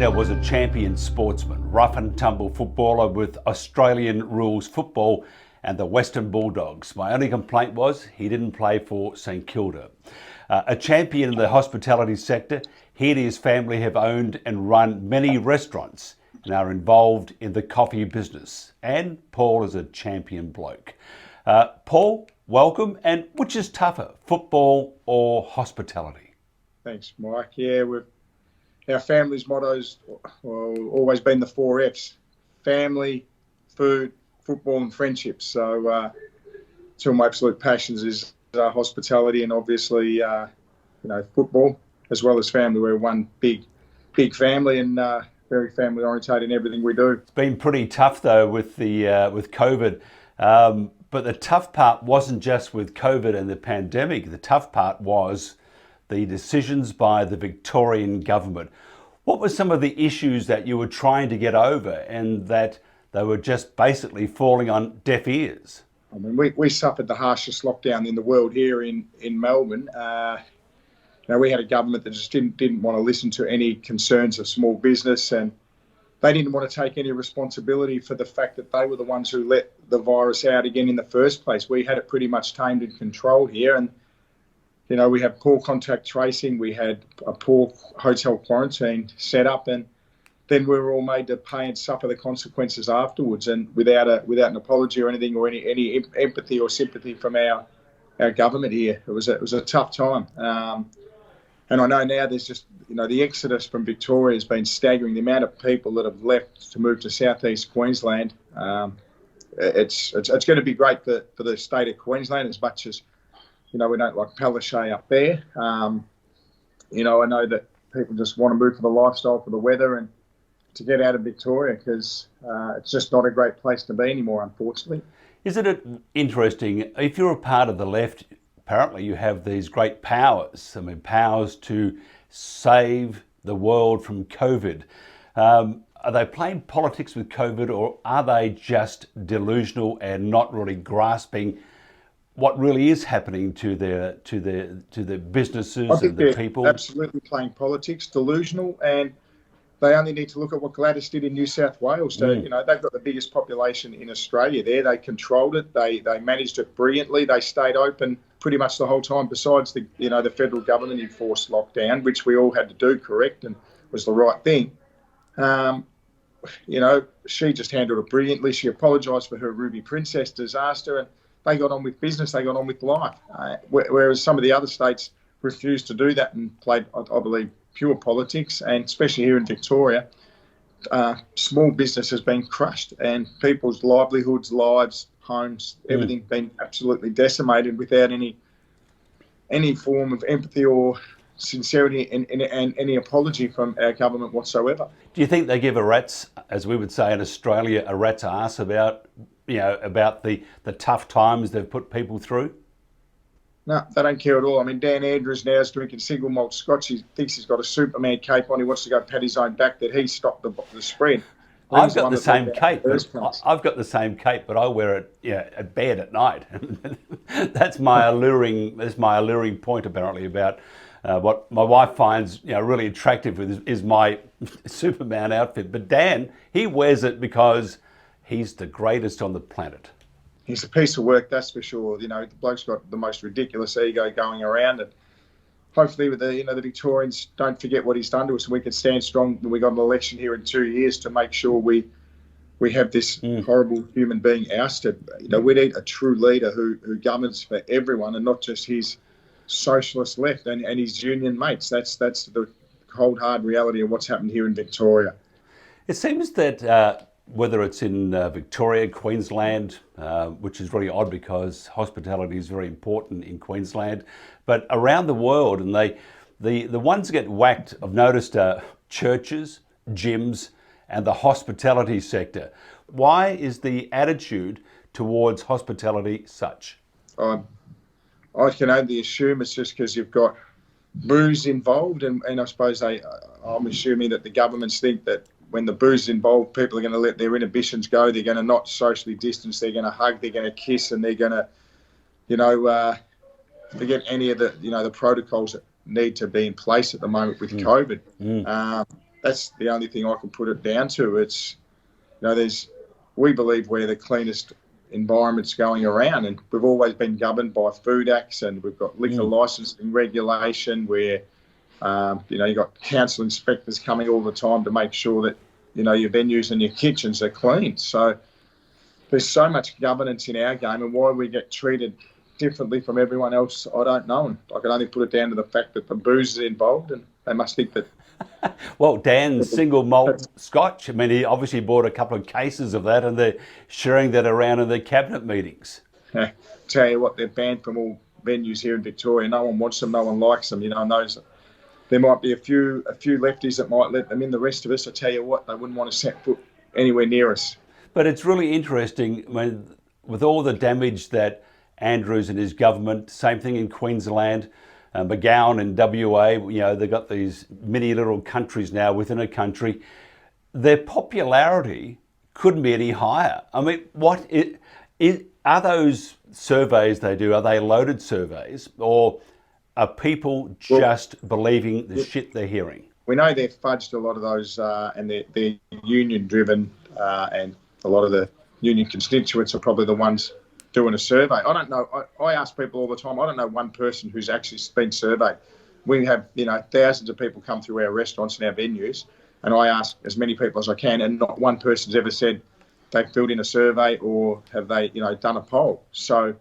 Dimattina was a champion sportsman, rough and tumble footballer with Australian rules football and the Western Bulldogs. My only complaint was he didn't play for St Kilda. A champion in the hospitality sector, he and his family have owned and run many restaurants and are involved in the coffee business. And Paul is a champion bloke. Paul, welcome. And which is tougher, football or hospitality? Thanks, Mike. Yeah, our family's motto's always been the 4 F's: family, food, football and friendships. So two of my absolute passions is hospitality and obviously football, as well as family. We're one big family and very family orientated in everything we do. It's been pretty tough though with COVID, but the tough part wasn't just with COVID and the pandemic. The tough part was the decisions by the Victorian government. What were some of the issues that you were trying to get over and that they were just basically falling on deaf ears? I mean, we suffered the harshest lockdown in the world here in Melbourne. We had a government that just didn't want to listen to any concerns of small business, and they didn't want to take any responsibility for the fact that they were the ones who let the virus out again in the first place. We had it pretty much tamed and controlled here, and we had poor contact tracing, we had a poor hotel quarantine set up, and then we were all made to pay and suffer the consequences afterwards, and without an apology or anything, or any empathy or sympathy from our government here. It was a tough time, and I know now there's just the exodus from Victoria has been staggering. The amount of people that have left to move to southeast Queensland, it's going to be great for the state of Queensland as much as we don't like Palaszczuk up there. I know that people just want to move for the lifestyle, for the weather, and to get out of Victoria because it's just not a great place to be anymore, unfortunately. Isn't it interesting? If you're a part of the left, apparently you have these great powers. I mean, powers to save the world from COVID. Are they playing politics with COVID, or are they just delusional and not really grasping what really is happening to their businesses and the people? Absolutely playing politics, delusional, and they only need to look at what Gladys did in New South Wales. So, they've got the biggest population in Australia there. They controlled it. They managed it brilliantly. They stayed open pretty much the whole time, besides the federal government enforced lockdown, which we all had to do, correct, and was the right thing. She just handled it brilliantly. She apologised for her Ruby Princess disaster, and they got on with business. They got on with life. Whereas some of the other states refused to do that and played, I believe, pure politics, and especially here in Victoria, small business has been crushed and people's livelihoods, lives, homes, everything been absolutely decimated without any form of empathy or sincerity and any apology from our government whatsoever. Do you think they give a rat's, as we would say in Australia, a rat's arse about the tough times they've put people through? No, they don't care at all. I mean, Dan Andrews now is drinking single malt scotch. He thinks he's got a Superman cape on. He wants to go pat his own back that he stopped the spread. I've got the same cape. I've got the same cape, but I wear it at bed at night. That's my alluring point, apparently, about what my wife finds really attractive is my Superman outfit. But Dan, he wears it because he's the greatest on the planet. He's a piece of work, that's for sure. The bloke's got the most ridiculous ego going around, and hopefully with the Victorians don't forget what he's done to us, and we can stand strong when we got an election here in 2 years to make sure we have this horrible human being ousted. We need a true leader who governs for everyone and not just his socialist left and his union mates. That's the cold hard reality of what's happened here in Victoria. It seems that whether it's in Victoria, Queensland, which is really odd because hospitality is very important in Queensland, but around the world, and the ones that get whacked, I've noticed, churches, gyms, and the hospitality sector. Why is the attitude towards hospitality such? I can only assume it's just because you've got booze involved, and I suppose I'm assuming that the governments think that when the booze is involved, people are going to let their inhibitions go. They're going to not socially distance. They're going to hug. They're going to kiss, and they're going to, forget any of the protocols that need to be in place at the moment with COVID. that's the only thing I can put it down to. It's, we believe we're the cleanest environments going around, and we've always been governed by food acts, and we've got liquor licensing regulation where, you've got council inspectors coming all the time to make sure that, your venues and your kitchens are clean. So there's so much governance in our game, and why we get treated differently from everyone else, I don't know. And I can only put it down to the fact that the booze is involved, and they must think that. Well, Dan's single malt scotch, I mean, he obviously bought a couple of cases of that, and they're sharing that around in their cabinet meetings. Tell you what, they're banned from all venues here in Victoria. No one wants them, no one likes them. And those, there might be a few lefties that might let them in. The rest of us, I tell you what, they wouldn't want to set foot anywhere near us. But it's really interesting, I mean, with all the damage that Andrews and his government, same thing in Queensland, McGowan in WA, they've got these mini little countries now within a country. Their popularity couldn't be any higher. I mean, are those surveys they do, are they loaded surveys, or are people just believing the shit they're hearing? We know they've fudged a lot of those, and they're union-driven, and a lot of the union constituents are probably the ones doing a survey. I don't know. I ask people all the time. I don't know one person who's actually been surveyed. We have, thousands of people come through our restaurants and our venues, and I ask as many people as I can, and not one person's ever said they've filled in a survey or have they, done a poll. So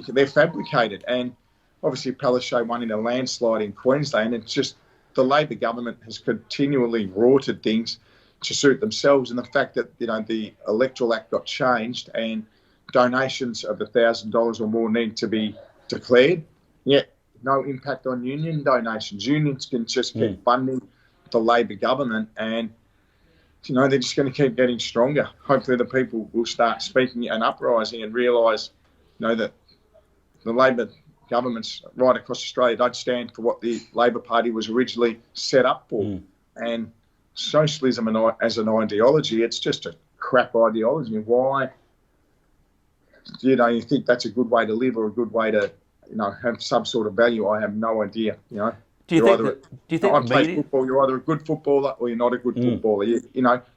they're fabricated. And obviously Palaszczuk won in a landslide in Queensland. It's just the Labor government has continually rorted things to suit themselves, and the fact that, the Electoral Act got changed and donations of $1,000 or more need to be declared, yet no impact on union donations. Unions can just keep funding the Labor government, and they're just going to keep getting stronger. Hopefully the people will start speaking and uprising and realise that the Labor governments right across Australia don't stand for what the Labor Party was originally set up for. And socialism as an ideology, it's just a crap ideology. Why you think that's a good way to live or a good way to, have some sort of value? I have no idea. Do you think football, you're either a good footballer or you're not a good footballer.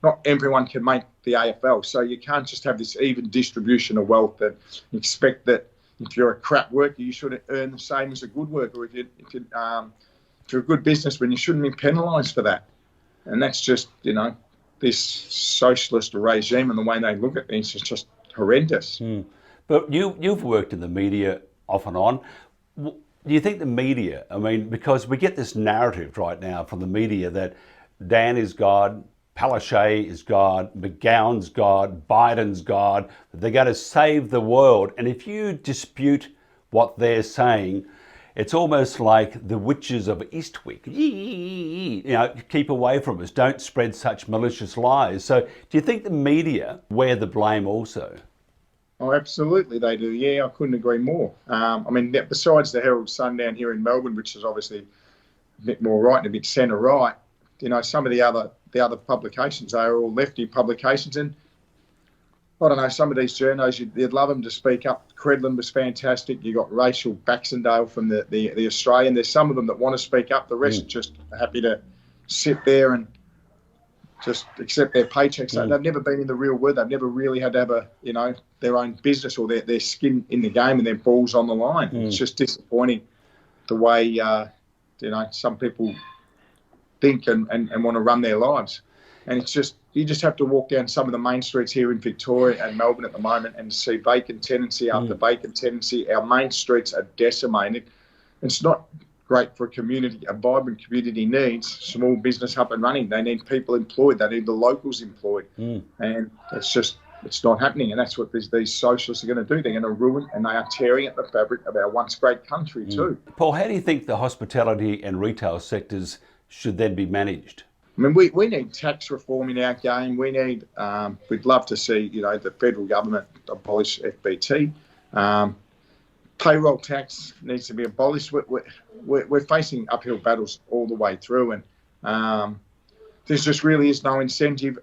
Not everyone can make the AFL, so you can't just have this even distribution of wealth and expect that if you're a crap worker, you should earn the same as a good worker. If you're a good businessman, you shouldn't be penalised for that. And that's just, this socialist regime and the way they look at things is just horrendous. But you've worked in the media off and on. Do you think the media, because we get this narrative right now from the media that Dan is God, Palaszczuk is God, McGowan's God, Biden's God, that they're going to save the world. And if you dispute what they're saying, it's almost like the witches of Eastwick. Keep away from us. Don't spread such malicious lies. So do you think the media wear the blame also? Oh, absolutely they do. Yeah, I couldn't agree more. Besides the Herald Sun down here in Melbourne, which is obviously a bit more right and a bit centre-right, some of the other publications, they are all lefty publications. And I don't know, some of these journos, you'd love them to speak up. Credlin was fantastic. You got Rachel Baxendale from the Australian. There's some of them that want to speak up. The rest are just happy to sit there and just accept their paychecks. They've never been in the real world. They've never really had to have their own business or their skin in the game and their balls on the line. It's just disappointing the way some people think and want to run their lives. And it's just, you just have to walk down some of the main streets here in Victoria and Melbourne at the moment and see vacant tenancy after vacant tenancy. Our main streets are decimated. It's not great for a community. A vibrant community needs small business up and running. They need people employed. They need the locals employed. And it's not happening. And that's what these socialists are going to do. They're going to ruin, and they are tearing at the fabric of our once great country too. Paul, how do you think the hospitality and retail sectors should then be managed? We need tax reform in our game. We'd love to see, the federal government abolish FBT. Payroll tax needs to be abolished. We're facing uphill battles all the way through, and there just really is no incentive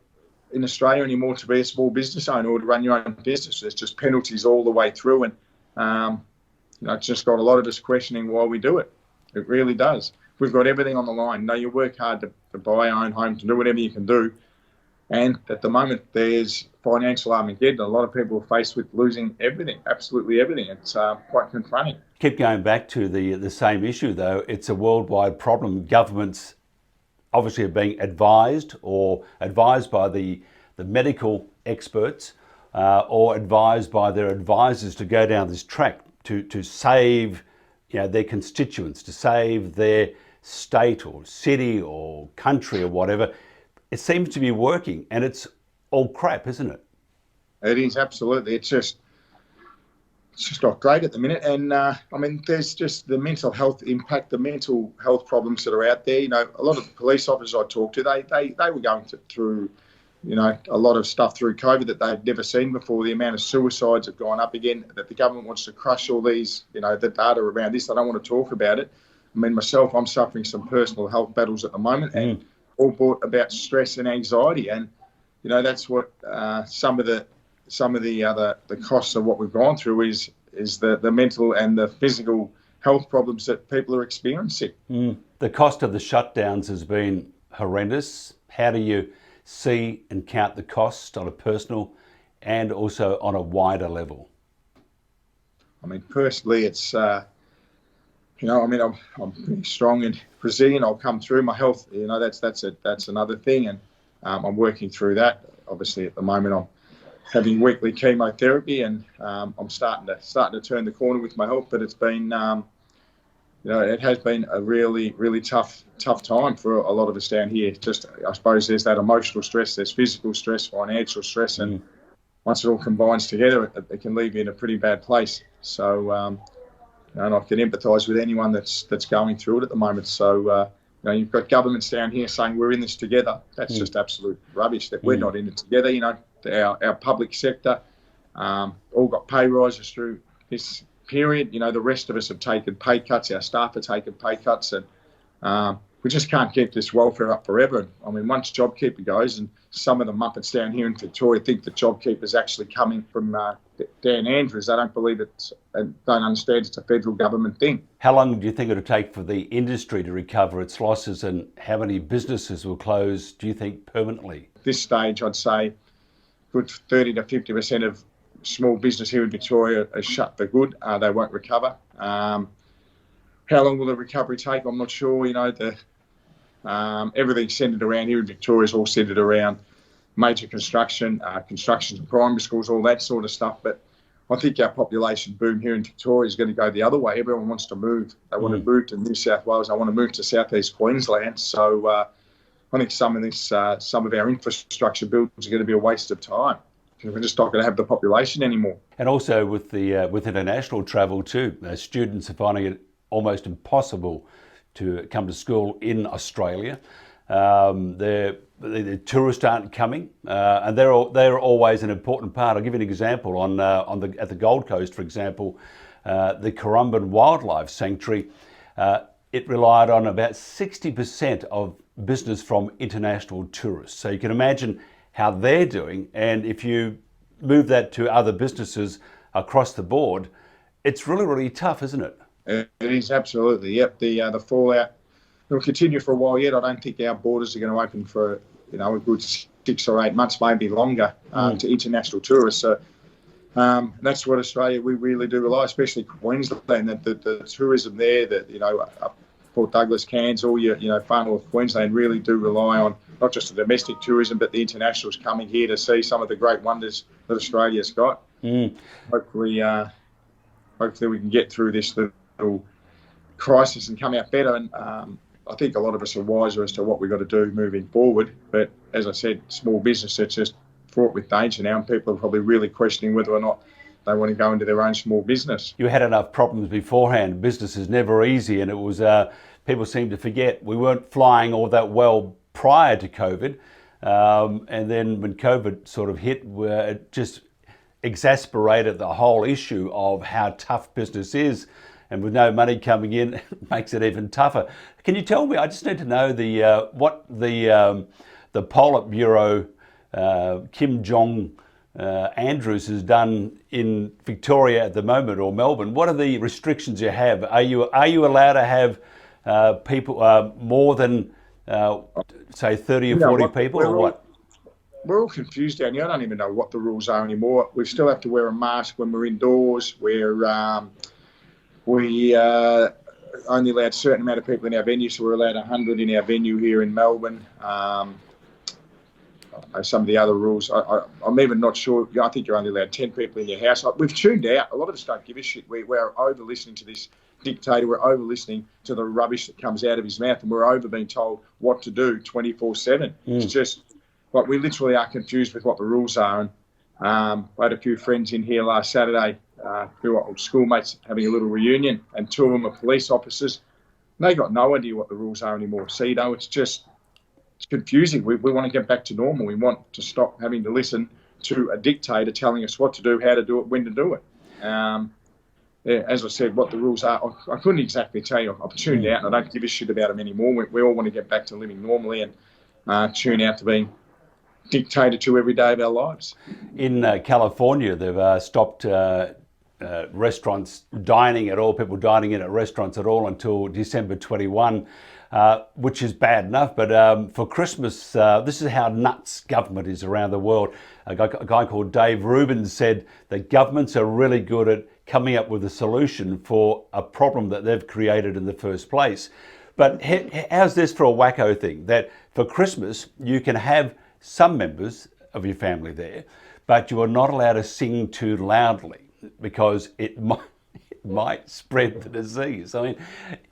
in Australia anymore to be a small business owner or to run your own business. There's just penalties all the way through, and it's just got a lot of us questioning why we do it. It really does. we've got everything on the line. You work hard to buy your own home, to do whatever you can do. And at the moment, there's financial Armageddon. A lot of people are faced with losing everything, absolutely everything. It's quite confronting. Keep going back to the same issue, though. It's a worldwide problem. Governments obviously are being advised by the medical experts or advised by their advisors to go down this track to save their constituents, to save their state or city or country or whatever. It seems to be working, and it's all crap, isn't it? It is, absolutely. It's just not great at the minute. And there's just the mental health impact, the mental health problems that are out there. A lot of the police officers I talked to, they were going through, a lot of stuff through COVID that they'd never seen before. The amount of suicides have gone up again, that the government wants to crush all these, the data around this. I don't want to talk about it. Myself, I'm suffering some personal health battles at the moment, and all brought about stress and anxiety. And, that's what some of the costs of what we've gone through is the mental and the physical health problems that people are experiencing. The cost of the shutdowns has been horrendous. How do you see and count the cost on a personal and also on a wider level? Personally, it's, I'm pretty strong and Brazilian. I'll come through. My health, that's another thing. And I'm working through that. Obviously, at the moment, I'm having weekly chemotherapy, and I'm starting to turn the corner with my health. But it's been, it has been a really, really tough time for a lot of us down here. Just, I suppose, there's that emotional stress, there's physical stress, financial stress, and once it all combines together, it can leave you in a pretty bad place. So, and I can empathise with anyone that's going through it at the moment. So, you've got governments down here saying we're in this together. That's just absolute rubbish. That we're not in it together. Our public sector all got pay rises through this period. The rest of us have taken pay cuts. Our staff have taken pay cuts, and we just can't keep this welfare up forever. Once JobKeeper goes, and some of the muppets down here in Victoria think that JobKeeper is actually coming from Dan Andrews. They don't believe it and don't understand it's a federal government thing. How long do you think it'll take for the industry to recover its losses, and how many businesses will close, do you think, permanently? At this stage, I'd say good 30 to 50% of small business here in Victoria is shut for good. They won't recover. How long will the recovery take? I'm not sure. Everything's centred around here in Victoria is all centred around major construction of primary schools, all that sort of stuff. But I think our population boom here in Victoria is going to go the other way. Everyone wants to move. They want to move to New South Wales. They want to move to southeast Queensland. So I think some of our infrastructure builds are going to be a waste of time. We're just not going to have the population anymore. And also with international travel too, students are finding it almost impossible to come to school in Australia. The tourists aren't coming, and they're always an important part. I'll give you an example. At the Gold Coast, for example, the Currumbin Wildlife Sanctuary, it relied on about 60% of business from international tourists. So you can imagine how they're doing, and if you move that to other businesses across the board, it's really, really tough, isn't it? It is, absolutely. Yep. The fallout will continue for a while yet. I don't think our borders are going to open for a good 6 or 8 months, maybe longer, to international tourists. So that's what Australia, we really do rely, especially Queensland, the tourism there, Port Douglas, Cairns, all your far north Queensland really do rely on not just the domestic tourism, but the internationals coming here to see some of the great wonders that Australia's got. Hopefully we can get through this little crisis and come out better. And I think a lot of us are wiser as to what we've got to do moving forward. But as I said, small business, it's just fraught with danger now, and people are probably really questioning whether or not they want to go into their own small business. You had enough problems beforehand. Business is never easy, and it was people seem to forget we weren't flying all that well prior to COVID, and then when COVID sort of hit, it just exacerbated the whole issue of how tough business is, and with no money coming in, it makes it even tougher. Can you tell me? I just need to know what the Politburo Kim Jong Andrews has done in Victoria at the moment, or Melbourne. What are the restrictions you have? Are you allowed to have people, more than, say, 30 or 40 people, or what? We're all confused down here. I don't even know what the rules are anymore. We still have to wear a mask when we're indoors. We only allowed a certain amount of people in our venue, so we're allowed 100 in our venue here in Melbourne. Some of the other rules, I'm even not sure. I think you're only allowed 10 people in your house. We've tuned out. A lot of us don't give a shit. We're over listening to this dictator. We're over listening to the rubbish that comes out of his mouth, and we're over being told what to do 24/7. It's just like we literally are confused with what the rules are. And I had a few friends in here last Saturday who are old schoolmates having a little reunion, and 2 of them are police officers. And they got no idea what the rules are anymore. So, it's confusing. We want to get back to normal. We want to stop having to listen to a dictator telling us what to do, how to do it, when to do it. As I said, what the rules are, I couldn't exactly tell you. I've tuned out and I don't give a shit about them anymore. We all want to get back to living normally and tune out to being dictated to every day of our lives. In California, they've stopped restaurants dining at all, people dining in at restaurants at all until December 21, which is bad enough. But for Christmas, this is how nuts government is around the world. A guy called Dave Rubin said that governments are really good at coming up with a solution for a problem that they've created in the first place. But how's this for a wacko thing? That for Christmas, you can have some members of your family there, but you are not allowed to sing too loudly because it might spread the disease. I mean,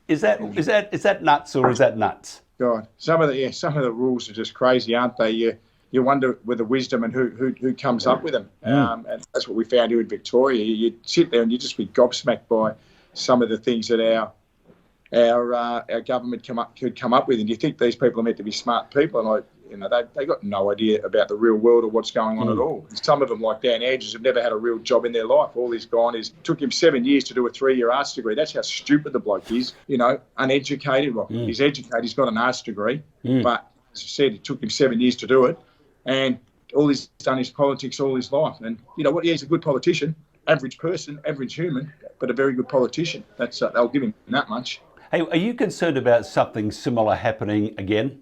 is that nuts, or is that nuts? God, some of the rules are just crazy, aren't they? You wonder with the wisdom and who comes up with them. And that's what we found here in Victoria. You sit there and you just be gobsmacked by some of the things that our government could come up with, and you think these people are meant to be smart people, and they got no idea about the real world or what's going on at all. Some of them, like Dan Andrews, have never had a real job in their life. All he's gone is took him 7 years to do a 3-year arts degree. That's how stupid the bloke is. Uneducated. Well, he's educated. He's got an arts degree, but as I said, it took him 7 years to do it, and all he's done is politics all his life. And you know what? He's a good politician, average person, average human, but a very good politician. They'll give him that much. Hey, are you concerned about something similar happening again?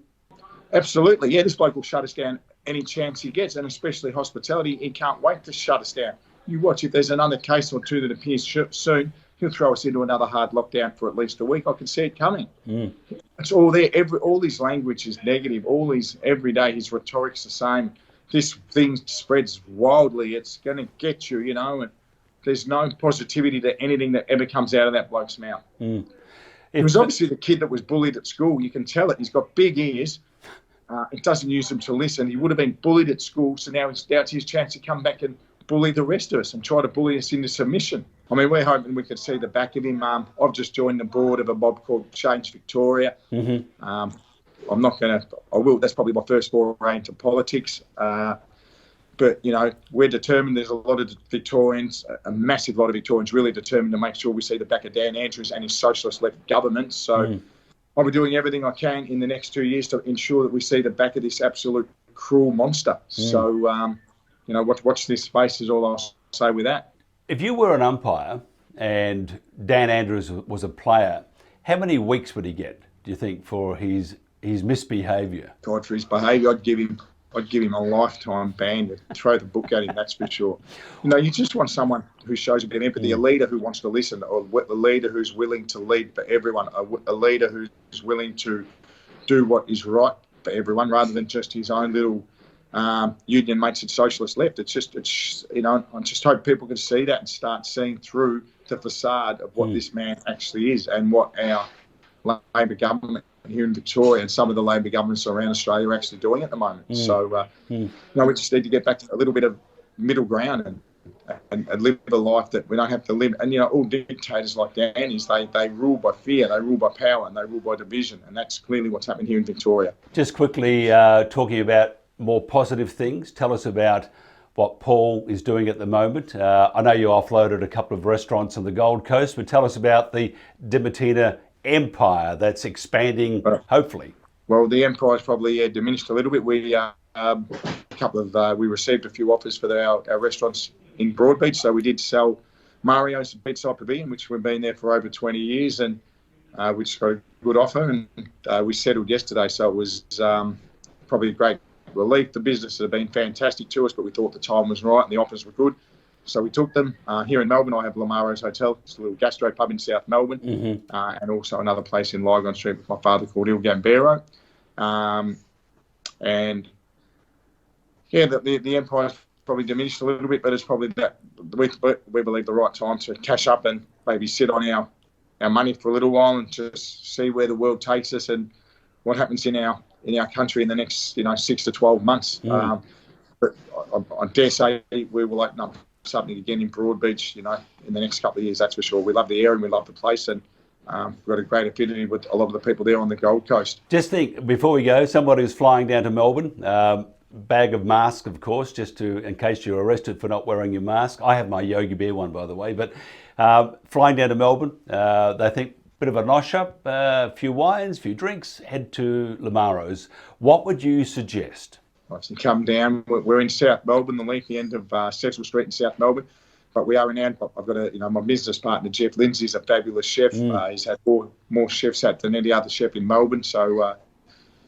Absolutely, yeah. This bloke will shut us down any chance he gets, and especially hospitality. He can't wait to shut us down. You watch, if there's another case or two that appears soon, he'll throw us into another hard lockdown for at least a week. I can see it coming. It's all there. All his language is negative. Every day his rhetoric's the same. This thing spreads wildly. It's going to get you, and there's no positivity to anything that ever comes out of that bloke's mouth. He was obviously the kid that was bullied at school. You can tell it. He's got big ears. It doesn't use them to listen. He would have been bullied at school, so now it's his chance to come back and bully the rest of us and try to bully us into submission. I mean, we're hoping we could see the back of him. I've just joined the board of a mob called Change Victoria. I'm not going to. I will. That's probably my first foray into politics. But, we're determined. There's a lot of Victorians, a massive lot of Victorians, really determined to make sure we see the back of Dan Andrews and his socialist left government. So I'll be doing everything I can in the next 2 years to ensure that we see the back of this absolute cruel monster. So, watch this space is all I'll say with that. If you were an umpire and Dan Andrews was a player, how many weeks would he get, do you think, for his misbehaviour? God, for his behaviour, I'd give him a lifetime ban, to throw the book at him, that's for sure. You just want someone who shows a bit of empathy, a leader who wants to listen, or a leader who's willing to lead for everyone, a leader who's willing to do what is right for everyone rather than just his own little union mates at socialist left. I just hope people can see that and start seeing through the facade of what this man actually is and what our Labor government here in Victoria and some of the Labor governments around Australia are actually doing at the moment. So, we just need to get back to a little bit of middle ground and live a life that we don't have to live. And, all dictators like Dan they rule by fear, they rule by power, and they rule by division. And that's clearly what's happening here in Victoria. Just quickly, talking about more positive things, tell us about what Paul is doing at the moment. I know you offloaded a couple of restaurants on the Gold Coast, but tell us about the Dimattina empire that's expanding, hopefully. Well, the empire's probably diminished a little bit. We received a few offers for our restaurants in Broadbeach, so we did sell Mario's Beachside Pavilion, which we've been there for over 20 years, and we just got to good offer, and we settled yesterday. So it was probably a great relief. The business had been fantastic to us, but we thought the time was right and the offers were good. So we took them. Here in Melbourne, I have Lamaro's Hotel. It's a little gastro pub in South Melbourne, and also another place in Lygon Street with my father called Il Gambero. And yeah, the empire's probably diminished a little bit, but it's probably that we believe the right time to cash up and maybe sit on our money for a little while and just see where the world takes us and what happens in our country in the next 6 to 12 months. But I dare say we will open up something again in Broadbeach, in the next couple of years. That's for sure. We love the area and we love the place, and we've got a great affinity with a lot of the people there on the Gold Coast. Just think, before we go, somebody who's flying down to Melbourne. Bag of masks, of course, just in case you're arrested for not wearing your mask. I have my Yogi Bear one, by the way. But flying down to Melbourne, they think bit of a nosh up, a few wines, a few drinks, head to Lamaro's. What would you suggest? Obviously, come down. We're in South Melbourne, the leafy end of Cecil Street in South Melbourne. But we are renowned. I've got my business partner Jeff Lindsay's a fabulous chef. He's had more chefs out than any other chef in Melbourne. So.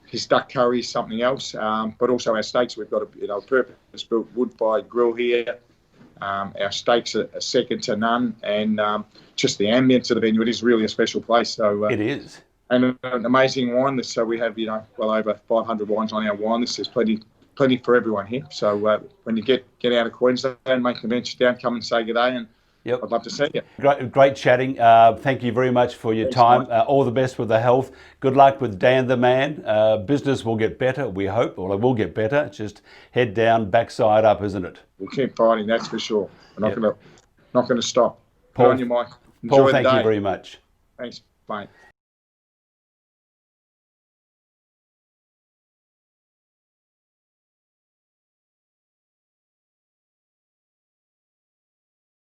His duck curry is something else, but also our steaks. We've got a purpose-built wood-fired grill here. Our steaks are second to none, and just the ambience of the venue. It is really a special place. So it is, and an amazing wine list. So we have well over 500 wines on our wine list. There's plenty for everyone here. So when you get out of Queensland, make the venture down, come and say good day, and I'd love to see you. Great chatting. Thank you very much for your time. All the best with the health. Good luck with Dan the Man. Business will get better, we hope, or it will get better. Just head down, backside up, isn't it? We'll keep fighting, that's for sure. We're not going to stop. Paul, Put on your mic. Paul, thank you very much. Thanks, mate.